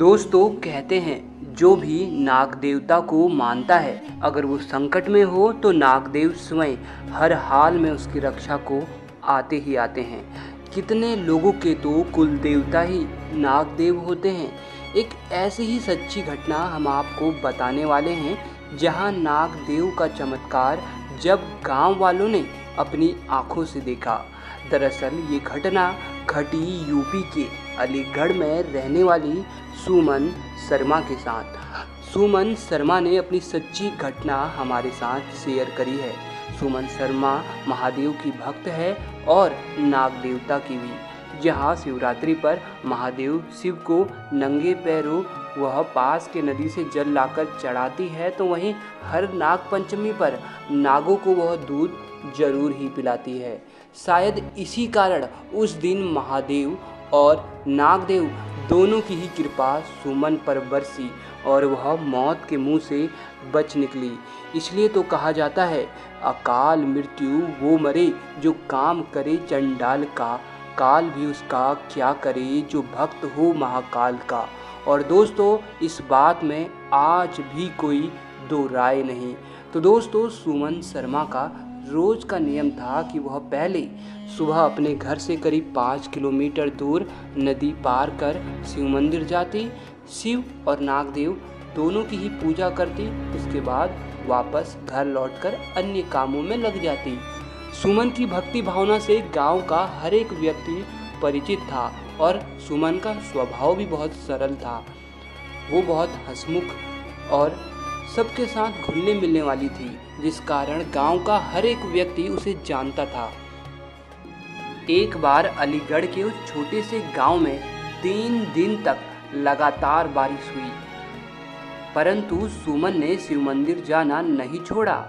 दोस्तों कहते हैं जो भी नाग देवता को मानता है अगर वो संकट में हो तो नागदेव स्वयं हर हाल में उसकी रक्षा को आते ही आते हैं। कितने लोगों के तो कुल देवता ही नागदेव होते हैं। एक ऐसी ही सच्ची घटना हम आपको बताने वाले हैं जहां नागदेव का चमत्कार जब गांव वालों ने अपनी आंखों से देखा। दरअसल ये घटना घटी यूपी के अलीगढ़ में रहने वाली सुमन शर्मा के साथ। सुमन शर्मा ने अपनी सच्ची घटना हमारे साथ शेयर करी है। सुमन शर्मा महादेव की भक्त है और नाग देवता की भी। जहां शिवरात्रि पर महादेव शिव को नंगे पैरों वह पास के नदी से जल लाकर चढ़ाती है, तो वहीं हर नाग पंचमी पर नागों को वह दूध जरूर ही पिलाती है। शायद इसी कारण उस दिन महादेव और नागदेव दोनों की ही कृपा सुमन पर बरसी और वह मौत के मुंह से बच निकली। इसलिए तो कहा जाता है अकाल मृत्यु वो मरे जो काम करे चंडाल का, काल भी उसका क्या करे जो भक्त हो महाकाल का। और दोस्तों इस बात में आज भी कोई दो राय नहीं। तो दोस्तों सुमन शर्मा का रोज का नियम था कि वह पहले सुबह अपने घर से करीब 5 किलोमीटर दूर नदी पार कर शिव मंदिर जाती, शिव और नागदेव दोनों की ही पूजा करती, उसके बाद वापस घर लौटकर अन्य कामों में लग जाती। सुमन की भक्ति भावना से गांव का हर एक व्यक्ति परिचित था और सुमन का स्वभाव भी बहुत सरल था। वो बहुत हंसमुख और सबके साथ घुलने मिलने वाली थी, जिस कारण गांव का हर एक व्यक्ति उसे जानता था। एक बार अलीगढ़ के उस छोटे से गांव में 3 दिन तक लगातार बारिश हुई, परंतु सुमन ने शिव मंदिर जाना नहीं छोड़ा।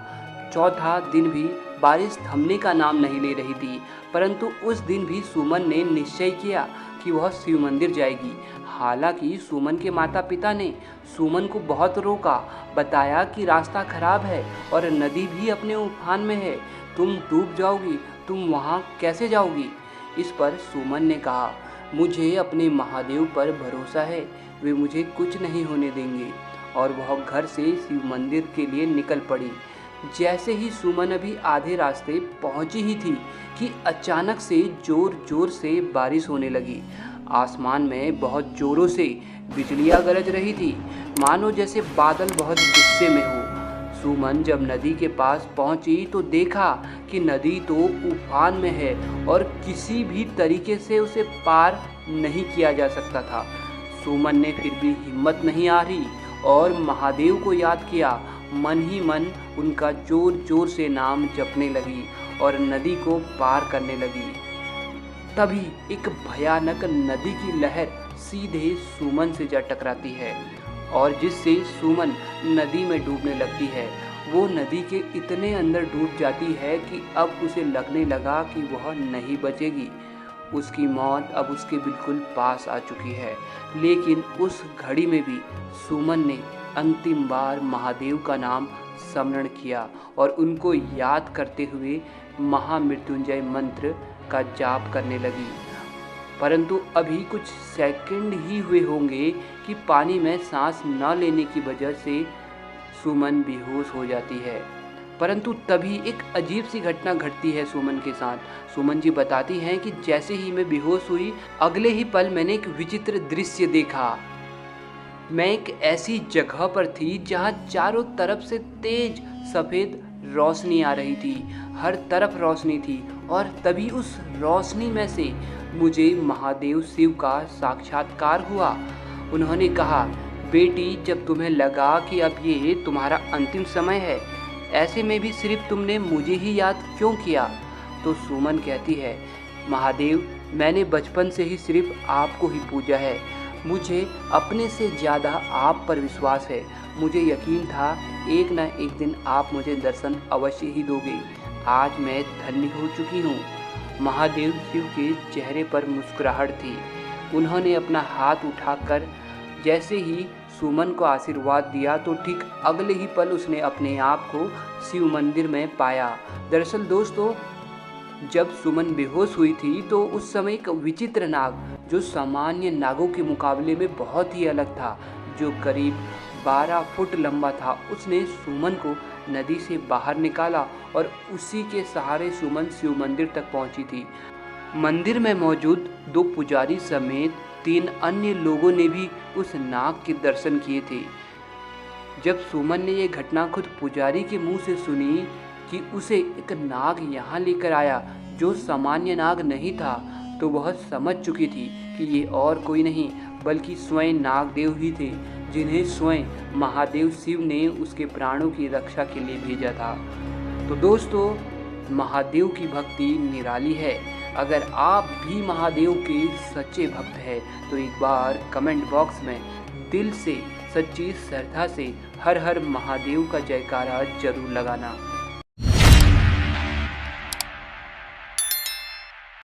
चौथा दिन भी बारिश थमने का नाम नहीं ले रही थी, परंतु उस दिन भी सुमन ने निश्चय किया कि वह शिव मंदिर जाएगी। हालांकि सुमन के माता पिता ने सुमन को बहुत रोका, बताया कि रास्ता खराब है और नदी भी अपने उफान में है, तुम डूब जाओगी, तुम वहाँ कैसे जाओगी। इस पर सुमन ने कहा मुझे अपने महादेव पर भरोसा है, वे मुझे कुछ नहीं होने देंगे। और वह घर से शिव मंदिर के लिए निकल पड़ी। जैसे ही सुमन अभी आधे रास्ते पहुंची ही थी कि अचानक से जोर जोर से बारिश होने लगी। आसमान में बहुत जोरों से बिजलियां गरज रही थी, मानो जैसे बादल बहुत गुस्से में हो। सुमन जब नदी के पास पहुंची तो देखा कि नदी तो उफान में है और किसी भी तरीके से उसे पार नहीं किया जा सकता था। सुमन ने फिर भी हिम्मत नहीं हारी और महादेव को याद किया। मन ही मन उनका जोर जोर से नाम जपने लगी और नदी को पार करने लगी। तभी एक भयानक नदी की लहर सीधे सुमन से जा टकराती है और जिससे सुमन नदी में डूबने लगती है। वो नदी के इतने अंदर डूब जाती है कि अब उसे लगने लगा कि वह नहीं बचेगी। उसकी मौत अब उसके बिल्कुल पास आ चुकी है। लेकिन उस घड़ी में भी सुमन ने अंतिम बार महादेव का नाम स्मरण किया और उनको याद करते हुए महामृत्युंजय मंत्र का जाप करने लगी। परंतु अभी कुछ सेकंड ही हुए होंगे कि पानी में सांस न लेने की वजह से सुमन बेहोश हो जाती है। परंतु तभी एक अजीब सी घटना घटती है सुमन के साथ। सुमन जी बताती हैं कि जैसे ही मैं बेहोश हुई, अगले ही पल मैंने एक विचित्र दृश्य देखा। मैं एक ऐसी जगह पर थी जहां चारों तरफ से तेज सफ़ेद रोशनी आ रही थी, हर तरफ रोशनी थी और तभी उस रोशनी में से मुझे महादेव शिव का साक्षात्कार हुआ। उन्होंने कहा बेटी, जब तुम्हें लगा कि अब ये तुम्हारा अंतिम समय है, ऐसे में भी सिर्फ तुमने मुझे ही याद क्यों किया। तो सुमन कहती है महादेव, मैंने बचपन से ही सिर्फ आपको ही पूजा है, मुझे अपने से ज़्यादा आप पर विश्वास है। मुझे यकीन था एक न एक दिन आप मुझे दर्शन अवश्य ही दोगे। आज मैं धन्य हो चुकी हूँ। महादेव शिव के चेहरे पर मुस्कुराहट थी। उन्होंने अपना हाथ उठाकर जैसे ही सुमन को आशीर्वाद दिया तो ठीक अगले ही पल उसने अपने आप को शिव मंदिर में पाया। दरअसल दोस्तों जब सुमन बेहोश हुई थी तो उस समय एक विचित्र नाग, जो सामान्य नागों के मुकाबले में बहुत ही अलग था, जो करीब 12 फुट लंबा था, उसने सुमन को नदी से बाहर निकाला और उसी के सहारे सुमन शिव मंदिर तक पहुंची थी। मंदिर में मौजूद 2 पुजारी समेत 3 अन्य लोगों ने भी उस नाग के दर्शन किए थे। जब सुमन ने यह घटना खुद पुजारी के मुंह से सुनी कि उसे एक नाग यहाँ लेकर आया जो सामान्य नाग नहीं था, तो वह समझ चुकी थी कि ये और कोई नहीं बल्कि स्वयं नागदेव ही थे, जिन्हें स्वयं महादेव शिव ने उसके प्राणों की रक्षा के लिए भेजा था। तो दोस्तों, महादेव की भक्ति निराली है। अगर आप भी महादेव के सच्चे भक्त हैं तो एक बार कमेंट बॉक्स में दिल से, सच्ची श्रद्धा से हर हर महादेव का जयकारा जरूर लगाना।